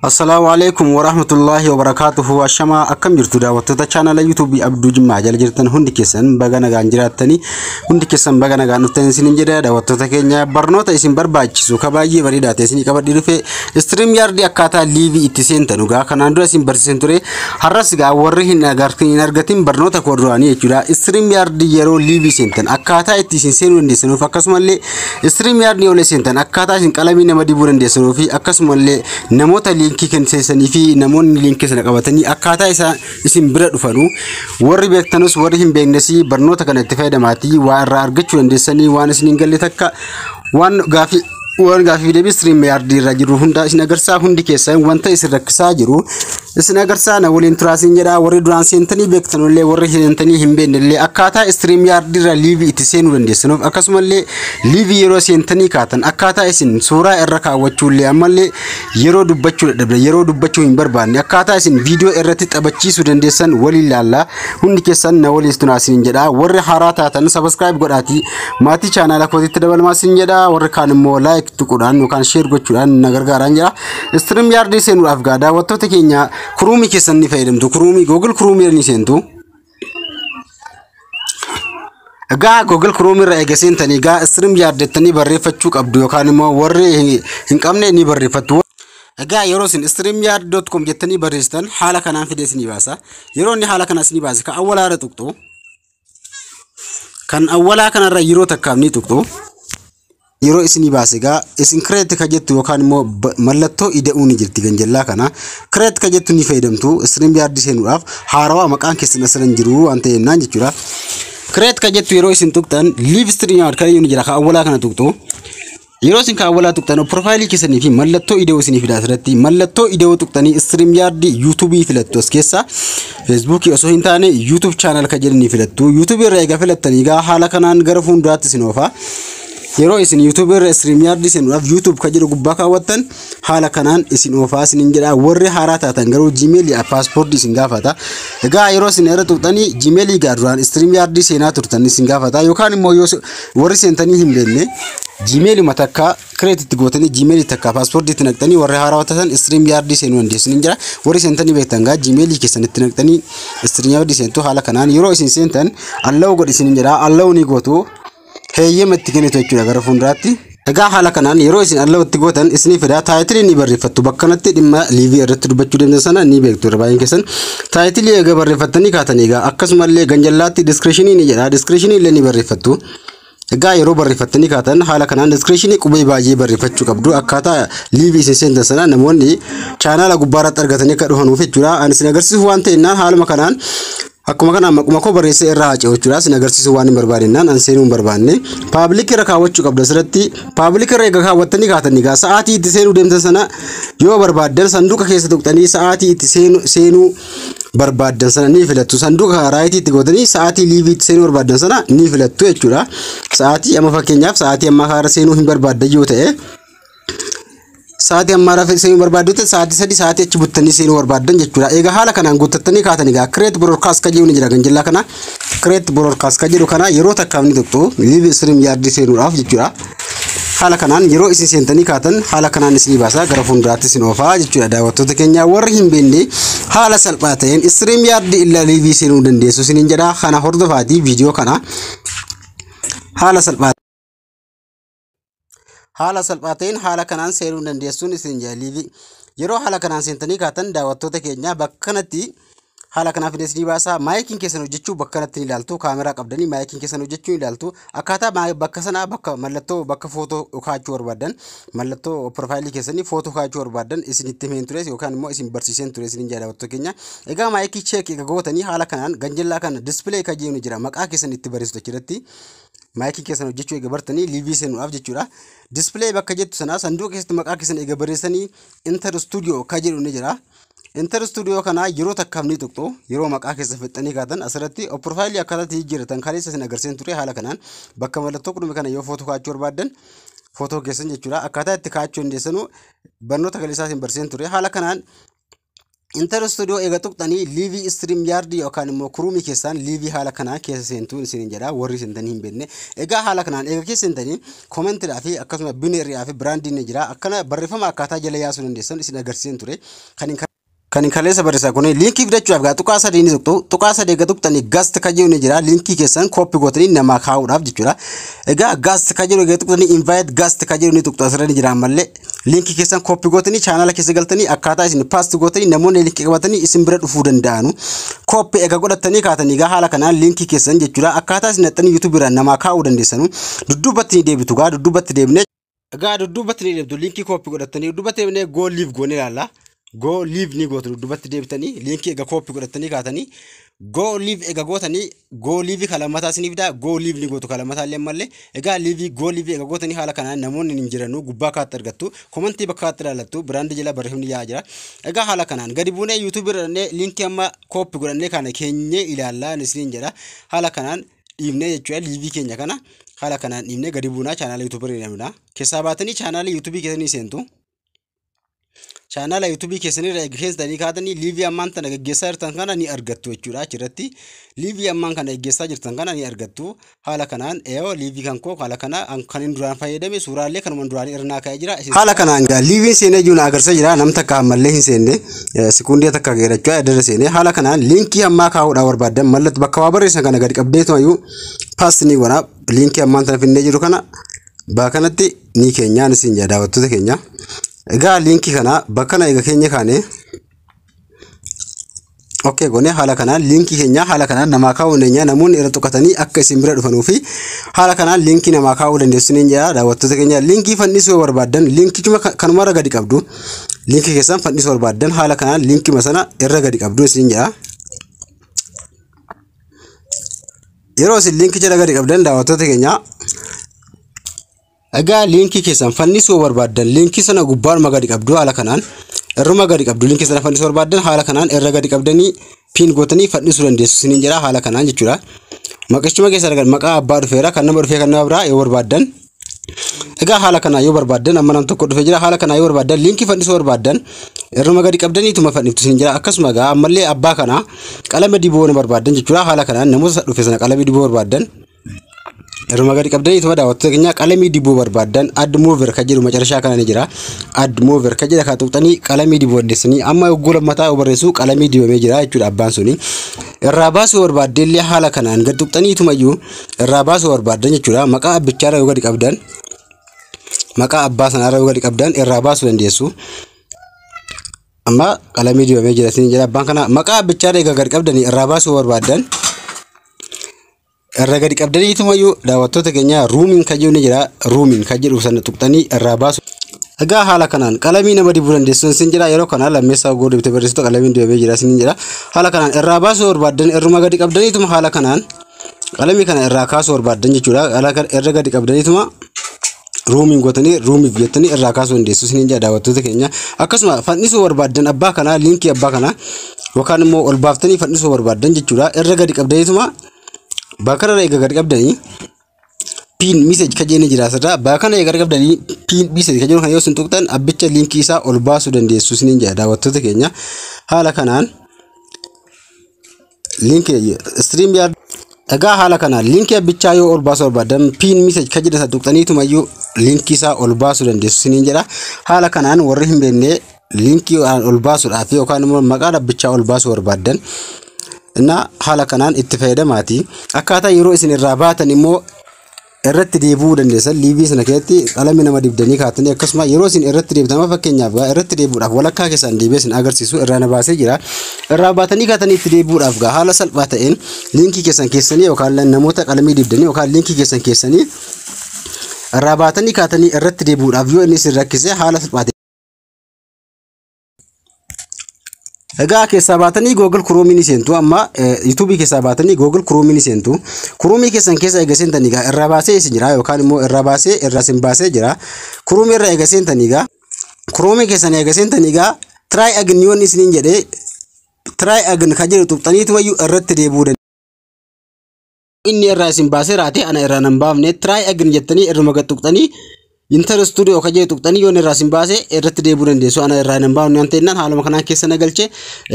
Assalamualaikum warahmatullahi wabarakatuh. Ashama akkam jirtu daawwattoota channel YouTube Abduu Jimmaa jala jirtan hundi keessan baga nagaan jiraattanii hundi keessan baga nagaan dhuftan isinin jedha daawwattoota keenya barnoota isin barbaachisu ka baay'ee bareedaa ta'e isin qabadhi dhufe StreamYard akkaataa live itti seentan gaa kanaan dura isin barsiisan ture har'as gaa warri hin argatin barnoota koo duraanii jechuudha StreamYard yeroo live seentan akkaataa itti isin seenuu dandeessanuuf akkasumallee StreamYard yoo seentan akkaataa isin qalamii nama dibuu dandeessanuuf akkasumallee namoota linkii kan seessanii fi namoonni linkii sana qabatanii akkaataa isaa isin bira dhufanu warri beektanus warri hin beeknes barnoota kana itti fayyadamaatii waa irraa argachuu dandeessanii waan isin hin galle takka waan gaafii deebii StreamYard irra jiru hunda isin agarsaa hundi keessan wanta isin rakkisaa jiru isin agarsaa na waliin turaasin jedha warri duraan seentanii beektanullee warri seentanii hin beeknellee akkaataa StreamYard irra live itti seenuu dandeessanuuf akkasumallee live yeroo seentanii kaatan akkaataa isin suuraa irra kaawwachuullee ammallee yeroo dubbachuu hin barbaanne akkaataa isin viidiyoo irratti taphachiisuu dandeessan waliin ilaalla hundi keessan na waliin turaasin jedha warri haaraa taatan subscribe godhaatii maatii channel kootiitti dabalmaasin jedha warri kaan immoo like tuqudhaan yookaan share gochuudhaan na gargaaraan jira StreamYard seenuudhaaf gaa daawwattoota keenya Kurumi keessan ni fayyadamtu Kurumi Google Kurumi ni seentu Google Chrome irra eega seentanii StreamYard jettanii barreeffachuu qabdu yookaan immoo warri hin qabne ni barreeffattu yeroo isin StreamYard.com jettanii barreessitan haala kanaan fidee isinii baasa yeroo inni haala kana isinii baase kan awwalaarra tuqxu kan awwalaa kanarra yeroo takkaaf ni tuqxu yeroo isinii baase isin create ka jettu yookaan immoo mallattoo ida'uu ni jirti ganjallaa kana create ka jettu ni fayyadamtu StreamYard seenuudhaaf haarawaa maqaan keessan asirran jiru waan ta'eennaan jechuudha create ka jettu yeroo isin tuqxan live StreamYard kan inni jira ka awwalaa kana tuqxu yeroo isin ka awwalaa tuqxan profile keessanii fi mallattoo ida'uu isinii fidaa asirratti mallattoo ida'uu tuqxanii StreamYard YouTube filattu as keessa Facebook osoo hin taane YouTube channel ka jedhanii filattu YouTube irra eega filattanii haala kanaan gara fuulduraatti isin oofa yeroo isin YouTube irra StreamYard seenuudhaaf YouTube ka jedhu gubbaa kaawwattan haala kanaan isin oofaa isin jedha warri haaraa taatan garuu Gmail passport isin gaafata yeroo isin irra tuqxanii Gmail duraan StreamYard seenaa turtan isin gaafata yookaan immoo yoo warri seentanii hin beekne Gmail matakka credit gootanii Gmail takka passport itti naqxanii warri haaraa taatan StreamYard seenuu dandeessu jira warri seentanii beektan Gmail keessan itti naqxanii StreamYard seentu haala kanaan yeroo isin seentan allow godhi isin jedha allow ni gootu heeyyama itti kennitu jechuudha gara fuulduraatti haala kanaan yeroo isin allow itti gootan isinii fida taayitilii ni barreeffattu bakka kanatti dhimma live irratti dubbachuu dandeessan sana ni beektu irra baay'een keessan taayitilii eega barreeffattanii kaatanii akkasumallee ganjallaatti descriptionii ni jedha descriptionii illee ni barreeffattu yeroo barreeffattanii kaatan haala kanaan descriptionii qubee baay'ee barreeffachuu qabdu akkaataa live isin seentan sana namoonni channel gubbaarratti argatanii akka dhufanuuf jechuudha ani isin agarsiisu waan ta'eennaan haaluma kanaan akkuma kana maquma koo barreessee irraa haaca'u jechuudha isin agarsiisu waan hin barbaadennaan an seenuu hin barbaanne public irra kaawwachuu qabda asirratti public irra eega kaawwattanii kaatanii sa'aatii itti seenuu deemtan sana yoo barbaaddan sanduuqa keessa tuqxanii sa'aatii itti seenuu barbaaddan sana ni filattu sanduuqa right itti gootanii sa'aatii live itti seenuu barbaaddan sana ni filattu jechuudha sa'aatii amma fakkeenyaaf sa'aatii amma kaara seenuu hin barbaaddan yoo ta'e sa'aatii amma rafa seenuu barbaaddu sa'aatii 3 sa'aatii achi buttanii seenuu barbaaddan jechuudha eega haala kanaan guuttattanii kaatanii create broadcast ka jedhu ni jira ganjallaa kana create broadcast ka jedhu kana yeroo takkaaf ni tuqxu live StreamYard seenuudhaaf jechuudha haala kanaan yeroo isin seentanii kaatan haala kanaan isinii baasa gara fuulduraatti isin oofaa jechuudha daawwattoota keenya warri hin beekne haala salphaa ta'een StreamYard illa live seenuu dandeessu isiniin jedha kana hordofaatii viidiyoo kana haala salphaa ta'een haala kanaan seenuu dandeessuun isin live yeroo haala kanaan seentanii kaatan daawwattoota keenya bakka kanatti haala kanaaf ni baasa maayikiin keessan hojjechuu bakka kanatti ni ilaaltu kaameraa qabdanii maayikiin keessan hojjechuu ni ilaaltu akkaataa bakka sana bakka mallattoo bakka footoo kaachuu barbaadan mallattoo profaayilii keessanii footoo kaachuu barbaadan isinitti himeen ture yookaan immoo isin barsiiseen ture isin daawwattoota keenya maayikii check gootanii haala kanaan ganjallaa kana display ka jedhu jira maqaa keessan itti barreessitu achirratti maayikii keessan hojjechuu eega bartanii live seenuudhaaf jechuudha display bakka jettu sana sanduuqa keessatti maqaa keessan eega barreessanii enter studio ka jedhu ni jira enter studio kana yeroo takkaaf ni tuqxu yeroo maqaa keessa fixxanii kaatan asirratti profile akkaataa jijjiiratan kaleessa isin agarsiisan ture haala kanaan bakka mallattoo qudume kana yoo footoo kaachuu barbaadan footoo keessan jechuudha akkaataa itti kaachuu dandeessanu barnoota kaleessaa isin barsiisan ture haala kanaan Inter studio ega tuqtanii liivi stream yard yookaan immoo kuruumii keessaan liivi haala kanaa keessa seentuun isin jedha warri sentanii hin beekne. Egaa haala kanaan ega keessa sentanii koomentiidhaa fi akkasuma bineeriidhaa fi biraandiin ni jira. Akkana barreeffama akkaataa jala yaasuu dandeessan isin agarsiisan ture. Kan kaleessa barreessaa kun liinkii fidachuudhaaf gaa tuqaa sadii ni tuqxu. Tuqaa sadii ega tuqtanii gaast kajiru ni jira. Liinkii keessan kooppi gootanii namaa kaa'uudhaaf jechuudha. Egaa gaast kajiru ega tuqtanii invite gaast kajiru ni tuqxu asirra ni jira ammallee. Liinkii keessan kooppi gootanii chaanala keessa galtanii akkaataa isin paasti gootanii namoonni liinkii qabatanii isin bira dhufuu danda'anu. Kooppi ega godhatanii kaatanii gaa haala kanaan liinkii keessan jechuudha. Akkaataa isin naxxanii YouTube irraa namaa kaa'uu dandeessanu. Dudduubatti ni deebitu gaa dudduubatti deebinee. Egaa dudduubatti ni deebitu liinkii kooppi godhatanii dudduubatti deebinee go live goone ilaalla. Go live ni gootu dudduubatti deebitanii liinkii ega kooppi godhatanii kaatanii go live ega gootanii go live kalamataa isiniif fida go live ni gootu kalamataa illee mallee egaa live go live ega gootanii haala kanaan namoonni hin jiranu gubbaa kaatti argattu komentii bakka kaatti ilaallattu biraandii jala barreeffamni yaa jira egaa haala kanaan gadi buunee YouTube irrannee liinkii amma kooppi godhannee kana keenyee ilaallaa isiniin jedha haala kanaan dhiibnee jechuudha live keenya kana haala kanaan dhiibnee gadi buunaa chaanaala YouTube irra deemna keessaa baatanii chaanaala YouTube keessanii seentu. Channel YouTube keessanii keessanii kaatanii liivi ammaan tana gaggeessaa jirtan kana ni argattu jechuudha achirratti liivi ammaan kana gaggeessaa jirtan kana ni argattu haala kanaan liivi kan koo haala kana kan hin duraan fayyadame suuraalee kanuma duraan irnaa kaa'ee jira haala kanaan gaa liiviin seenee jiru agarsiisaa jira nam takka ammallee hin seenne sekundii takka geerachuu adda seenee haala kanaan liinkii ammaa kaa'uudhaaf barbaadan mallattoo bakka waa barreessan kana gadi qabdeetu ayyuu paas ni godha liinkii ammaan tana finnee jiru kana baakanatti ni keenyaan isin jedha daawwattoota keenya. Egaa liinkii kana bakka na eega keenya kaane okay gone haala kanaan liinkii keenya haala kanaan namaa kaa'uu dandeenya namoonni irra tuqatanii akka isin bira dhufanuu fi haala kanaan liinkii namaa kaa'uu dandeessu ni jira daawwattoota keenya liinkii fannisuuf barbaadan liinkii kanuma irra gadi qabdu liinkii keessan fannisuuf barbaadan haala kanaan liinkii masana irra gadi qabdu isin jira yeroo isin liinkii jala gadi qabdan daawwattoota keenya. Egaa liinkii keessan fannisuu barbaadan liinkii sana gubbaan gadi qabdu haala kanaan irruma gadi qabdu liinkii sana fannisuu barbaadan haala kanaan irra gadi qabdanii pin gootanii fannisuu dandeessu isiniin jira haala kanaan jechuudha. Maqachuma keessa argan maqaa abbaa dhufeera kan nama dhufee kan nama biraa yoo barbaadan egaa haala kanaan yoo barbaadan amma nam tokko dhufee jira haala kanaan yoo barbaadan liinkii fannisuu barbaadan irruma gadi qabdanii tuma fanniftu isiniin jira akkasuma egaa ammallee abbaa kana qalama diboo barbaadan jechuudha haala kanaan namoota dhufee sana qalama diboo barbaadan. Irruma gadi qabdanii tuma daawwattoota keenya qalamii dibuu barbaadan add mover kan jedhu macarashaa kana ni jira add mover kan jedha tuqxanii qalamii dibuu dandeessanii amma yogguu lammataa barreessu qalamii dibamee jira jechuudha abbaan suni irraa baasuu barbaaddeellee haala kanaan gad tuqxanii tumayyuu irraa baasuu barbaadan jechuudha maqaa abbichaarra yoo gadi qabdan maqaa abbaa sanaarra yoo gadi qabdan irraa baasuu dandeessu amma qalamii dibamee jira isin jira abbaan kana maqaa abbichaarra egaa gadi qabdanii irraa baasuu barbaadan irra gadi qabdanii tumayyuu daawwattoota keenya ruumiin kan jiru ni jira ruumiin kan jedhu sana tuqxanii irraa baasu. Egaa haala kanaan qalamii nama dibuu dandeessu isin jira yeroo kana lammeessaa goo dibite barreessitu qalamiin dibamee jira isin jira haala kanaan irraa baasuu barbaadan irruma gadi qabdanii tuma haala kanaan qalamii kana irraa kaasuu barbaadan jechuudha irra gadi qabdanii tuma ruumiin gootanii ruumiif jettanii irraa kaasuu dandeessu isin jira daawwattoota keenya akkasuma fannisuu barbaadan abbaa kana liinkii abbaa kana yookaan immoo ol baaftanii fannisuu barbaadan jechuudha irra gadi qabdanii tuma bakka irra eega gadi qabdanii pin message kan jenni jira asirra bakka kana eega gadi qabdanii pin message kan jennu kan yoo isin tuqxan abbicha liinkii isaa ol baasuu dandeessu isin jedha daawwattoota keenya haala kanaan liinkii stream yard egaa haala kanaan liinkii abbichaa yoo ol baasuu barbaadan pin message kan jedha tuqxanii tumayyuu liinkii isaa ol baasuu dandeessu isin jedha haala kanaan warri hin beekne liinkii ol baasuudhaaf yookaan immoo maqaa abbichaa ol baasuu barbaadan na haala kanaan itti fayyadamaati akkaataa yeroo isin irraa baatan immoo irratti deebi'uu dandeessan liivii sana keessatti qalamii nama dibdanii kaatanii akkasuma yeroo isin irratti deebitan fakkeenyaaf irratti deebi'uudhaaf walakkaa keessaan deebi'ee isin agarsiisu irraa na baasee jira irraa baatanii kaatanii itti deebi'uudhaaf haala salphaa ta'een liinkii keessan keessanii yookaan namoota qalamii dibdanii yookaan liinkii keessan keessanii irraa baatanii kaatanii irratti deebi'uudhaaf yoo inni isin rakkise haala salphaa egaa keessaa baatanii Google Chrome ni seentu amma YouTube keessaa baatanii Google Chrome ni seentu Chrome keessan keessa eega seentanii gaa irraa baasee isin jira yookaan immoo irraa baasee irraa isin baasee jira Chrome irraa eega seentanii gaa Chrome keessan eega seentanii gaa try again yoon isiniin jedhee try again kan jedhu tuqxaniitu wayyuu irratti deebi'uu dandeessu inni irraa isin baasee raate ana irraa nan baafne try again jettanii irruma gad tuqxanii Inter studio kaje tuqtani yoon irraa sin baase irratti deebuu dandeessu ana irraa nan baanu yanta innan haaluma kanaan keessa nagalche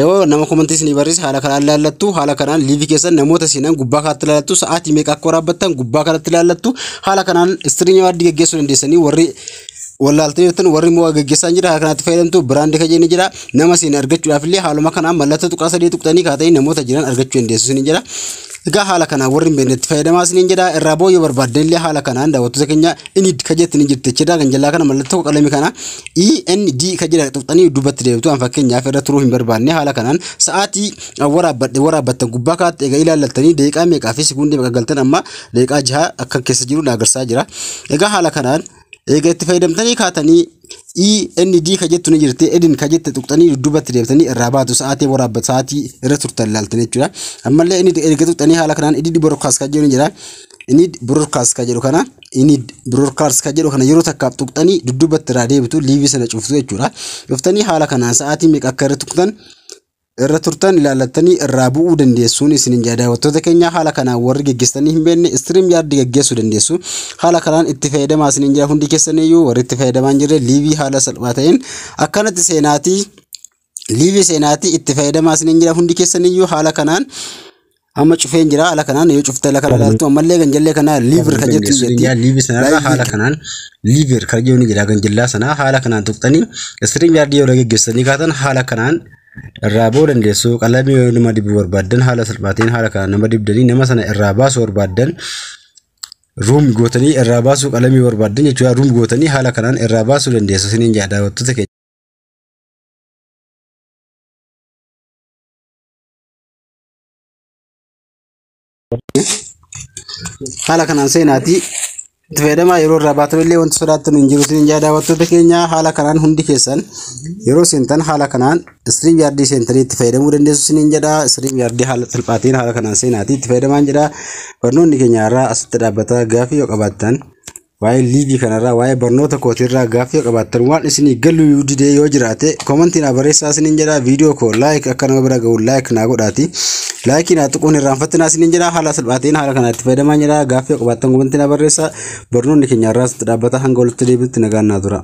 yoo nama commentis ni barris haala kanaan laallattu haala kanaan liivi keessa namoota sinan gubbaa kaatti laallattu sa'aatii meeqa akka waraabbattan gubbaa kanatti laallattu haala kanaan stream waddi geggeessuu dandeessanii warri walaaltanii warri moo geggeessan jira haala kanatti fayyadamtu brand kaje ni jira nama sin argachuudhaaf illee haaluma kanaan mallattoo tuqaa sadii tuqtanii kaatanii namoota jiran argachuu dandeessu sin jira Egaa haala kana warri benetti fayyadamaa siniin jedha irraa booyyee barbaadde illee haala kanaan daawwattoota keenya inid kajetti ni jirti jechuudha kan jallaa kana mallattoo qalame kana END kajedha tuqxanii dubbatti deebtu an fakkeenyaaf irra turuu hin barbaanne haala kanaan sa'aatii waraabbattan gubbaa kaatti egaa ilaallattanii daqiiqaa meeqaa fi sekundii meeqa galtan amma daqiiqaa 6 akka keessa jiru agarsiisaa jira egaa haala kanaan egaa itti fayyadamtanii kaatanii END kajettu ni jirti edin kajette tuqxanii dubbatti deebtanii irraa baatu sa'aatii waraabbat sa'aatii irra turtan ilaaltanii jechuudha ammallee inni erga tuqxanii haala kanaan edit broadcast ka jedhu jira inni broadcast ka jedhu kana inni broadcast ka jedhu kana yeroo takkaaf tuqxanii dubbatti irraa deebitu liivi sana cuftu jechuudha dhuftanii haala kanaan sa'aatii meeqa akka irra tuqtan irra turtan ilaallattanii irraa bu'uu dandeessuun isinin daawwattoota keenya haala kanaan warri geggeessanii hin beekne stream yard geggeessuu dandeessu haala kanaan itti fayyadamaa isinin jira hundi keessaniyyuu warri itti fayyadamaan jirre liivii haala salphaa ta'een akkanatti seenaatii liivii seenaatii itti fayyadamaa isinin jira hundi keessaniyyuu haala kanaan amma cufeen jira haala kanaan yoo cufte la kana laaltu ammallee ganjallee kana liiver ka jettu jetti liivii sana haala kanaan liiver ka jedhu ni jira ganjallaa sana haala kanaan tuqxanii stream yard yoo geggeessanii kaatan haala kanaan irraa boo dandeessu qalamii nama dibu barbaadan haala salphaatiin haala kana nama dibdanii nama sana irraa baasu barbaadan room gootanii irraa baasu qalamii barbaadan jechuudha room gootanii haala kanaan irraa baasu dandeessu isiniin daawwattoota keenya haala kanaan seenaatii itti fayyadamaa yeroo irraa baatan illee wanti sodaattan hin jiru isiniin daawwattoota keenya haala kanaan hundi keessan yeroo seentan haala kanaan stream yard seentanii itti fayyadamuu dandeessu isiniin jedha stream yard haala salphaatiin haala kanaan seenaatii itti fayyadamaan jedha barnoonni keenya irraa asitti dhaabbata gaafii yoo qabaattan waa'ee liivii kanarraa waa'ee barnoota kootiirraa gaafii yoo qabaattan waan isinii galuu didee yoo jiraate komentiin barreessaa isiniin jedha viidiyoo koo laayik akka nama bira ga'u laayik naa godhaati laayikii naa tuquun irraanfattinaa isiniin jedha haala salphaatiin haala kanaa itti fayyadamaan jedha gaafii yoo qabaattan komentiin barreessaa barnoonni keenya irraa asitti dhaabbata hanga walitti deebinutti nagaan naa tura.